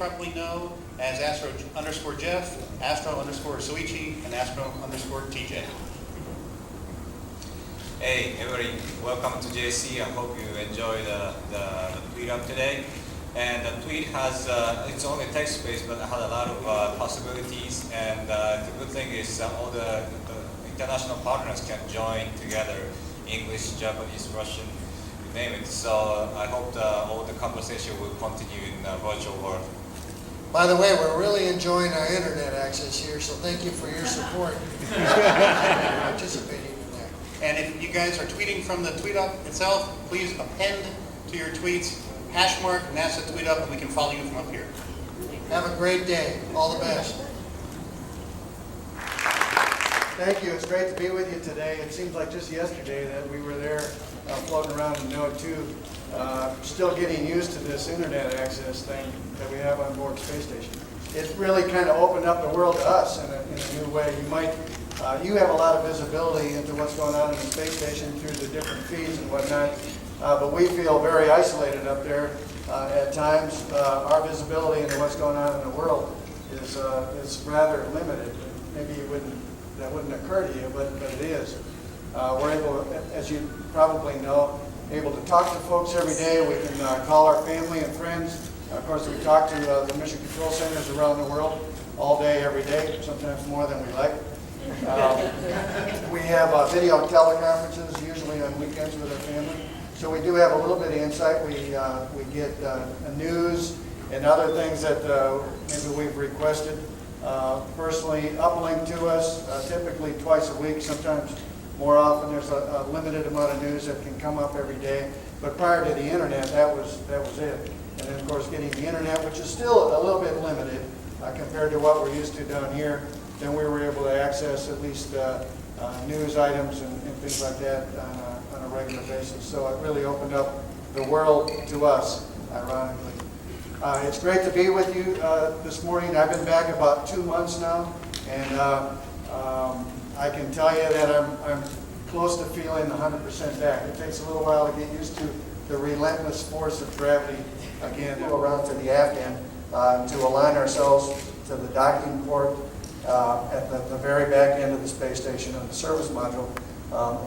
probably know as Astro_Jeff, Astro_Soichi, and Astro_TJ. Hey everybody, welcome to JSC. I hope you enjoy the Tweetup today. And the Tweet has it's only text-based, but it had a lot of possibilities. And the good thing is all the international partners can join together: English, Japanese, Russian, you name it. So I hope all the conversation will continue in the virtual world. By the way, we're really enjoying our internet access here, so thank you for your support participating in that. And if you guys are tweeting from the Tweetup itself, please append to your tweets # nasatweetup, and we can follow you from up here. Have a great day. All the best. Thank you. It's great to be with you today. It seems like just yesterday that we were there floating around in Noah 2, still getting used to this internet access thing that we have on board Space Station. It really kind of opened up the world to us in a new way. You have a lot of visibility into what's going on in the space station through the different feeds and whatnot, but we feel very isolated up there at times. Our visibility into what's going on in the world is rather limited. Maybe that wouldn't occur to you, but it is. We're able, as you probably know, able to talk to folks every day. We can call our family and friends. Of course, we talk to the mission control centers around the world all day, every day, sometimes more than we like. We have video teleconferences, usually on weekends with our family. So we do have a little bit of insight. We get news and other things that maybe we've requested. Personally, uplink to us, typically twice a week, sometimes more often. There's a limited amount of news that can come up every day. But prior to the internet, that was it. And then, of course, getting the internet, which is still a little bit limited compared to what we're used to down here, then we were able to access at least news items and things like that on a regular basis. So it really opened up the world to us, ironically. It's great to be with you this morning. I've been back about 2 months now, and I can tell you that I'm close to feeling 100% back. It takes a little while to get used to the relentless force of gravity again. Go around to the aft end to align ourselves to the docking port at the very back end of the space station on the service module,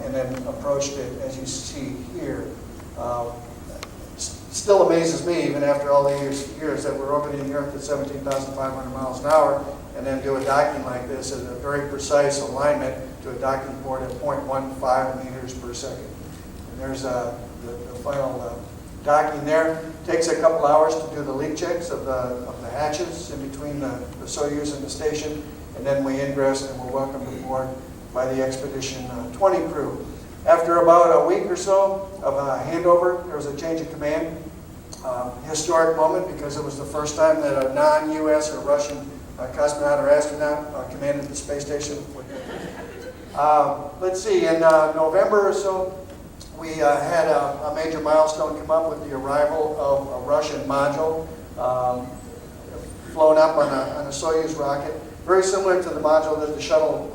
and then approached it as you see here. Still amazes me, even after all these years, that we're orbiting the Earth at 17,500 miles an hour and then do a docking like this at a very precise alignment to a docking port at 0.15 meters per second. And there's the final docking there. Takes a couple hours to do the leak checks of the hatches in between the Soyuz and the station, and then we ingress and we're welcomed aboard by the Expedition 20 crew. After about a week or so of a handover, there was a change of command. Historic moment because it was the first time that a non-U.S. or Russian cosmonaut or astronaut commanded the space station. Let's see, in November or so, we had a major milestone come up with the arrival of a Russian module flown up on a Soyuz rocket, very similar to the module that the shuttle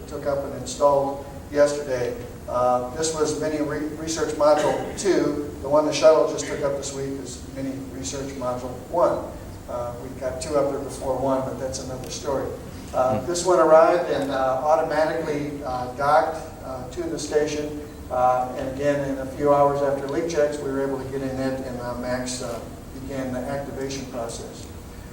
took up and installed yesterday. This was Mini Research Module 2. The one the shuttle just took up this week is Mini Research Module 1. We got 2 up there before 1, but that's another story. This one arrived and automatically docked to the station. And again, in a few hours after leak checks, we were able to get in it, and Max began the activation process.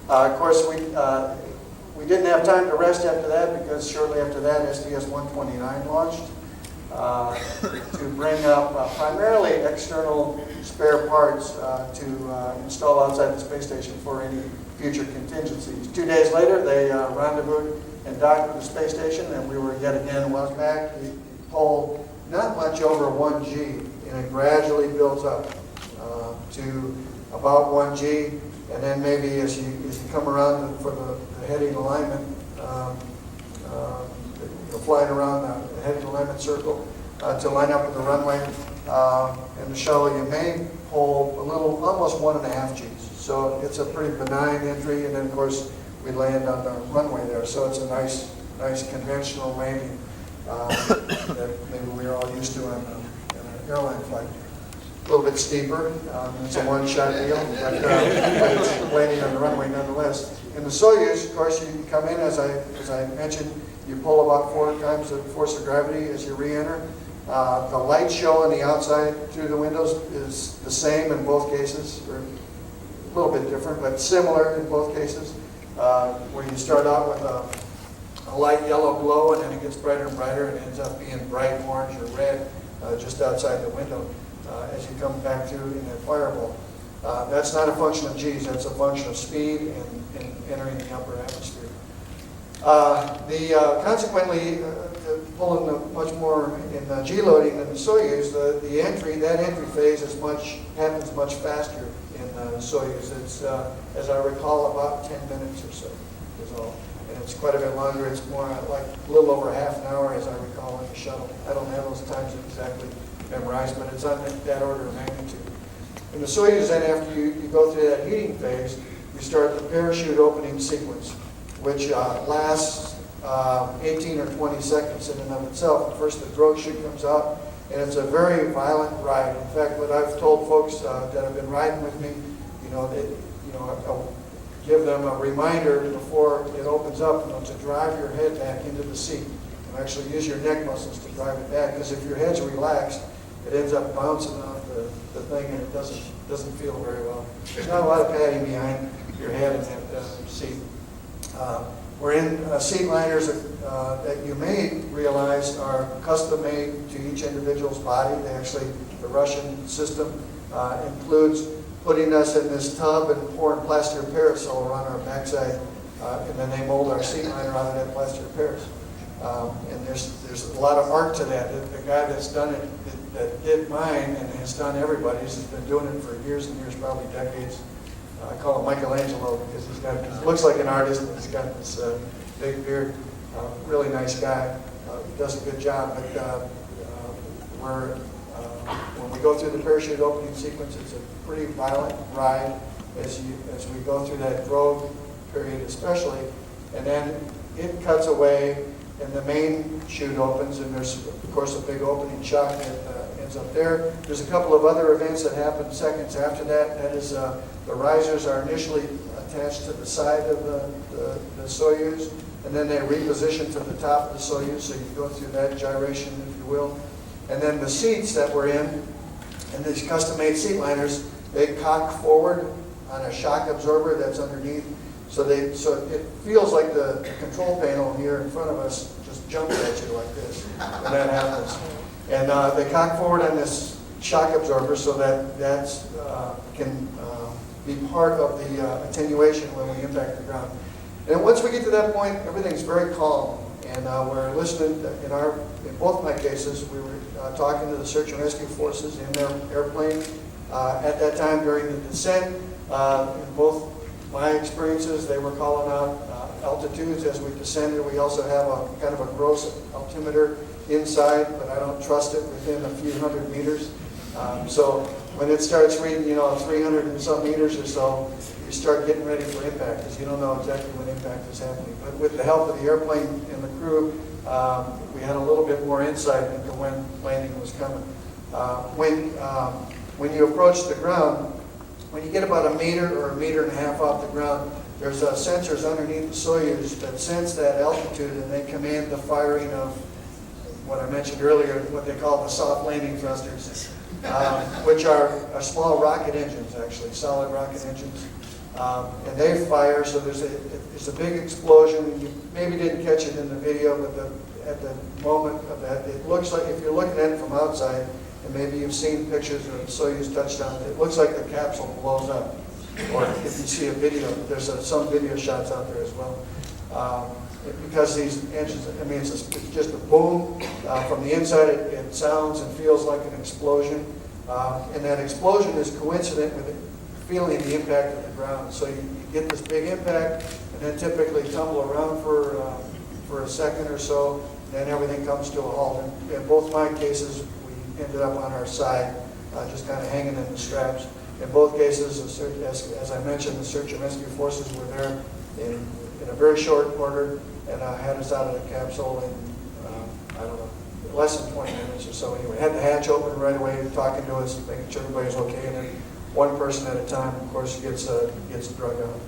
Of course, we didn't have time to rest after that because shortly after that, STS-129 launched to bring up primarily external spare parts to install outside the space station for any future contingencies. 2 days later, they rendezvoused and docked with the space station, and we were yet again welcomed back. We pulled not much over 1G, and it gradually builds up to about 1G, and then maybe as you come around for the heading alignment, flying around the heading alignment circle to line up with the runway and the shuttle, you may pull a little, almost 1.5 Gs. So it's a pretty benign entry, and then of course we land on the runway there. So it's a nice conventional landing that maybe we're all used to on an airline flight. little bit steeper. It's a one-shot deal, but it's landing on the runway nonetheless. In the Soyuz, of course, you come in, as I mentioned, you pull about 4 times the force of gravity as you re-enter. The light show on the outside through the windows is the same in both cases, or a little bit different, but similar in both cases, where you start out with a light yellow glow, and then it gets brighter and brighter, and it ends up being bright orange or red just outside the window as you come back through in that fireball. That's not a function of G's, that's a function of speed and entering the upper atmosphere. Consequently, pulling much more in G loading than the Soyuz, that entry phase happens much faster in Soyuz. It's, as I recall, about 10 minutes or so is all. And it's quite a bit longer. It's more like a little over half an hour, as I recall, in the shuttle. I don't have those times exactly memorized, but it's on that order of magnitude. In the Soyuz, then, after you go through that heating phase, you start the parachute opening sequence, which lasts 18 or 20 seconds in and of itself. First, the throat chute comes out, and it's a very violent ride. In fact, what I've told folks that have been riding with me, I'll give them a reminder before it opens up, to drive your head back into the seat. And actually use your neck muscles to drive it back, because if your head's relaxed, it ends up bouncing off the thing, and it doesn't feel very well. There's not a lot of padding behind your head in that seat. We're in seat liners that you may realize are custom made to each individual's body. The Russian system includes putting us in this tub and pouring plaster of Paris all around our backside, and then they mold our seat liner out of that plaster of Paris. And there's a lot of art to that. The guy that's done it, that did mine and has done everybody's, has been doing it for years and years, probably decades. I call him Michelangelo because he looks like an artist, and he's got this big beard. Really nice guy. Does a good job. But when we go through the parachute opening sequence, it's a pretty violent ride as we go through that drogue period especially. And then it cuts away, and the main chute opens, and there's, of course, a big opening shock that ends up there. There's a couple of other events that happen seconds after that. That is, the risers are initially attached to the side of the Soyuz, and then they reposition to the top of the Soyuz, so you go through that gyration, if you will. And then the seats that we're in these custom-made seat liners, they cock forward on a shock absorber that's underneath. So it feels like the control panel here in front of us just jumps at you like this when that happens. And they cock forward on this shock absorber so that can be part of the attenuation when we impact the ground. And once we get to that point, everything's very calm. And we're listening, in both my cases, we were talking to the search and rescue forces in their airplane at that time during the descent. In both my experiences, they were calling out altitudes as we descended. We also have a kind of a gross altimeter inside, but I don't trust it within a few hundred meters. So when it starts reading, 300 and some meters or so, you start getting ready for impact, because you don't know exactly when impact is happening. But with the help of the airplane and the crew, we had a little bit more insight into when landing was coming. When you approach the ground, when you get about a meter or a meter and a half off the ground, there's sensors underneath the Soyuz that sense that altitude, and they command the firing of what I mentioned earlier, what they call the soft landing thrusters, which are small rocket engines, actually, solid rocket engines. And they fire, so there's a big explosion. You maybe didn't catch it in the video, but at the moment of that, it looks like, if you're looking at it from outside, and maybe you've seen pictures of Soyuz touchdown, it looks like the capsule blows up. Or if you see a video, there's some video shots out there as well. Because these engines, it's just a boom. From the inside, it sounds and feels like an explosion. And that explosion is coincident with feeling the impact of the ground. So you get this big impact, and then typically tumble around for a second or so, and then everything comes to a halt. And in both my cases, we ended up on our side, just kind of hanging in the straps. In both cases, as I mentioned, the search and rescue forces were there in a very short order, and had us out of the capsule in, less than 20 minutes or so anyway. Had the hatch open right away, talking to us, making sure everybody's okay, and then one person at a time, of course, gets drug out.